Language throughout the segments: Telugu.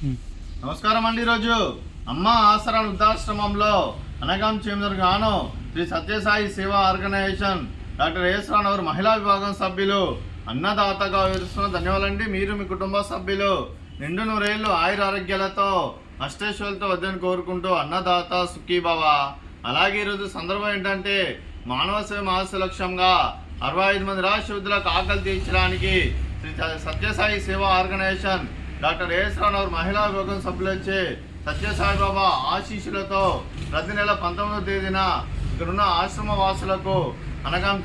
నమస్కారం అండి. ఈరోజు అమ్మ ఆసరా వృద్ధాశ్రమంలో అనగాం చేమదుర్గాను శ్రీ సత్యసాయి సేవా ఆర్గనైజేషన్ డాక్టర్ ఏఎస్ రావు మహిళా విభాగం సభ్యులు అన్నదాతగా వివరిస్తున్న ధన్యవాదాలండి. మీరు మీ కుటుంబ సభ్యులు నిండు నూరేళ్లు ఆయుర ఆరోగ్యాలతో అష్టైశ్వర్యాలతో వద్దని కోరుకుంటూ అన్నదాత సుఖీభవ. అలాగే ఈరోజు సందర్భం ఏంటంటే మానవ సేవ మహస్సు లక్ష్యంగా 65 మంది రాష్ట్రవిధులకు ఆకలి తీర్చడానికి శ్రీ సత్యసాయి సేవా ఆర్గనైజేషన్ డాక్టర్ ఏఎస్ రావు మహిళా విభాగం సభ్యులొచ్చే సత్యసాయి బాబా ఆశీస్సులతో ప్రతి నెల 19వ తేదీన ఇక్కడున్న ఆశ్రమ వాసులకు అన్నదానం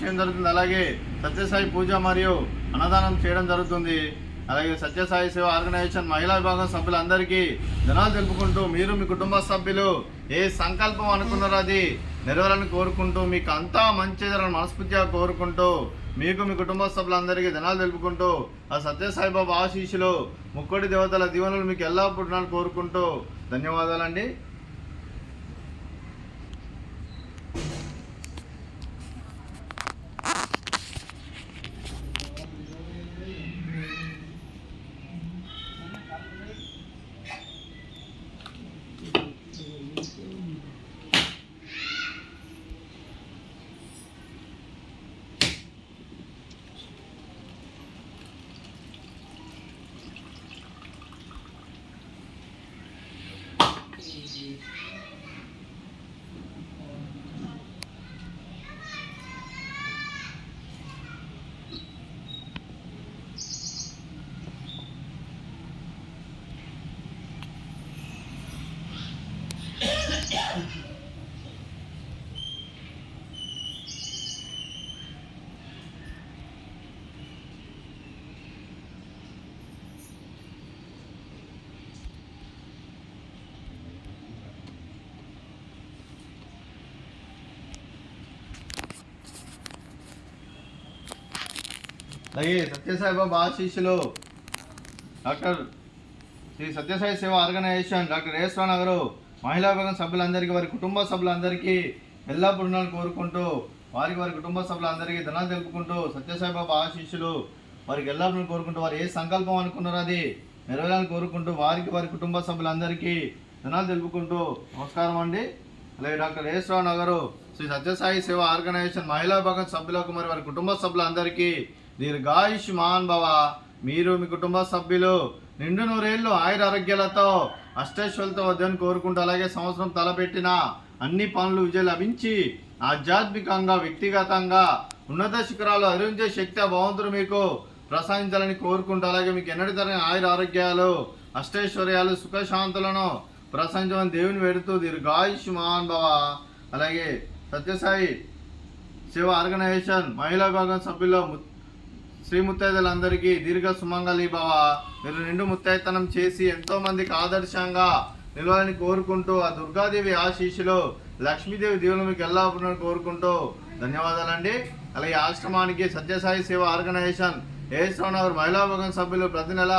చేయడం జరుగుతుంది. అలాగే సత్యసాయి పూజ మరియు అన్నదానం చేయడం జరుగుతుంది. అలాగే సత్యసాయి సేవ ఆర్గనైజేషన్ మహిళా విభాగం సభ్యులందరికీ ధనాలు తెలుపుకుంటూ మీరు మీ కుటుంబ సభ్యులు ఏ సంకల్పం అనుకున్నారో అది నెరవేరాలని కోరుకుంటూ మీకు అంతా మంచి జరగాలని మనస్ఫూర్తిగా కోరుకుంటూ మీకు మీ కుటుంబ సభ్యులందరికీ ధనాలు తెలుపుకుంటూ ఆ సత్యసాయి బాబా ఆశీస్సులు ముక్కోటి దేవతల దీవెనలు మీకు ఎల్లప్పుడూ కోరుకుంటూ ధన్యవాదాలండి. అలాగే సత్యసాయి బాబా ఆశీస్సులు డాక్టర్ శ్రీ సత్యసాయి సేవా ఆర్గనైజేషన్ డాక్టర్ ఏఎస్ రావు గారు మహిళా విభాగం సభ్యులందరికీ వారి కుటుంబ సభ్యులందరికీ ఎల్లప్పుడూ కోరుకుంటూ వారి కుటుంబ సభ్యులందరికీ ధనాలు తెలుపుకుంటూ సత్యసాయి బాబా ఆశీస్సులు వారికి ఎల్లప్పుడూ కోరుకుంటూ వారు ఏ సంకల్పం అనుకున్నారో అది నెరవేరాలని కోరుకుంటూ వారి కుటుంబ సభ్యులందరికీ ధనాలు తెలుపుకుంటూ నమస్కారం అండి. అలాగే డాక్టర్ ఏఎస్ రావు గారు శ్రీ సత్యసాయి సేవా ఆర్గనైజేషన్ మహిళా విభాగం సభ్యులకు మరి వారి కుటుంబ సభ్యులందరికీ దీర్ఘాయుష్మాన్ భవ. మీరు మీ కుటుంబ సభ్యులు నిండు నూరేళ్లు ఆయుర ఆరోగ్యాలతో అష్టైశ్వర్యాలతో వద్దని కోరుకుంటూ అలాగే సంవత్సరం తలపెట్టిన అన్ని పనులు విజయం లభించి ఆధ్యాత్మికంగా వ్యక్తిగతంగా ఉన్నత శిఖరాలు అధిరోహించే శక్తి ఆ భగవంతుడు మీకు ప్రసాదించాలని కోరుకుంటూ అలాగే మీకు ఎన్నటి తరగని ఆయుర ఆరోగ్యాలు అష్టైశ్వర్యాలు సుఖశాంతులను ప్రసాదించమని దేవుని వేడుతూ దీర్ఘాయుష్మాన్ భవ. అలాగే సత్యసాయి సేవా ఆర్గనైజేషన్ మహిళా విభాగం సభ్యుల్లో శ్రీ ముత్తైదులందరికీ దీర్ఘ సుమంగళి భవ. మీరు నిండు ముత్తైతనం చేసి ఎంతో మందికి ఆదర్శంగా నిలవాలని కోరుకుంటూ ఆ దుర్గాదేవి ఆశీస్సులు లక్ష్మీదేవి దేవులు మీకు ఎల్లప్పుడూ కోరుకుంటూ ధన్యవాదాలండి. అలాగే ఆశ్రమానికి సత్యసాయి సేవా ఆర్గనైజేషన్ ఏఎస్ రావు మహిళా విభాగం సభ్యులు ప్రతి నెల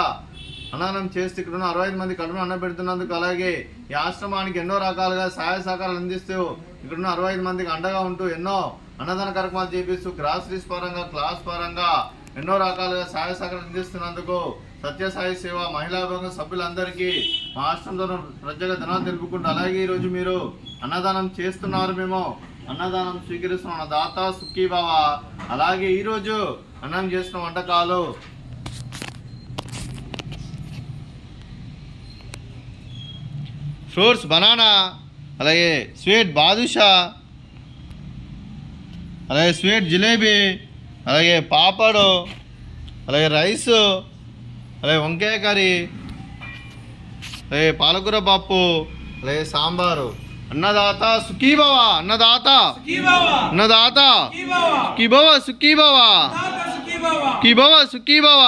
అన్నదానం చేస్తూ ఇక్కడ 65 మంది కడుపును అన్నం పెడుతున్నందుకు అలాగే ఈ ఆశ్రమానికి ఎన్నో రకాలుగా సహాయ సహకారాలు అందిస్తూ ఇక్కడున్న 65 మందికి అండగా ఉంటూ ఎన్నో అన్నదాన కార్యక్రమాలు చేపిస్తూ గ్రాసరీస్ పరంగా క్లాస్ పరంగా ఎన్నో రకాలుగా సహాయ సహకారం అందిస్తున్నందుకు సత్యసాయి సేవ మహిళా విభాగం సభ్యులందరికీ మా ఆశ్రమంతో ప్రత్యేక ధనాలు తెలుపుకుంటూ అలాగే ఈరోజు మీరు అన్నదానం చేస్తున్నారు, మేము అన్నదానం స్వీకరిస్తున్న దాత సుఖీభవ. అలాగే ఈరోజు అన్నం చేస్తున్న వంటకాలు ఫ్రూట్స్ బనానా, అలాగే స్వీట్ బాదుషా, అలాగే స్వీట్ జిలేబీ, అలాగే పాపడు, అలాగే రైసు, అలాగే వంకాయ కర్రీ, అలాగే పాలకూర పప్పు, అలాగే సాంబారు. అన్నదాత సుఖీభవ. అన్నదాత అన్నదాత సుఖీభవ సుఖీభవ సుఖీభవ సుఖీభవ.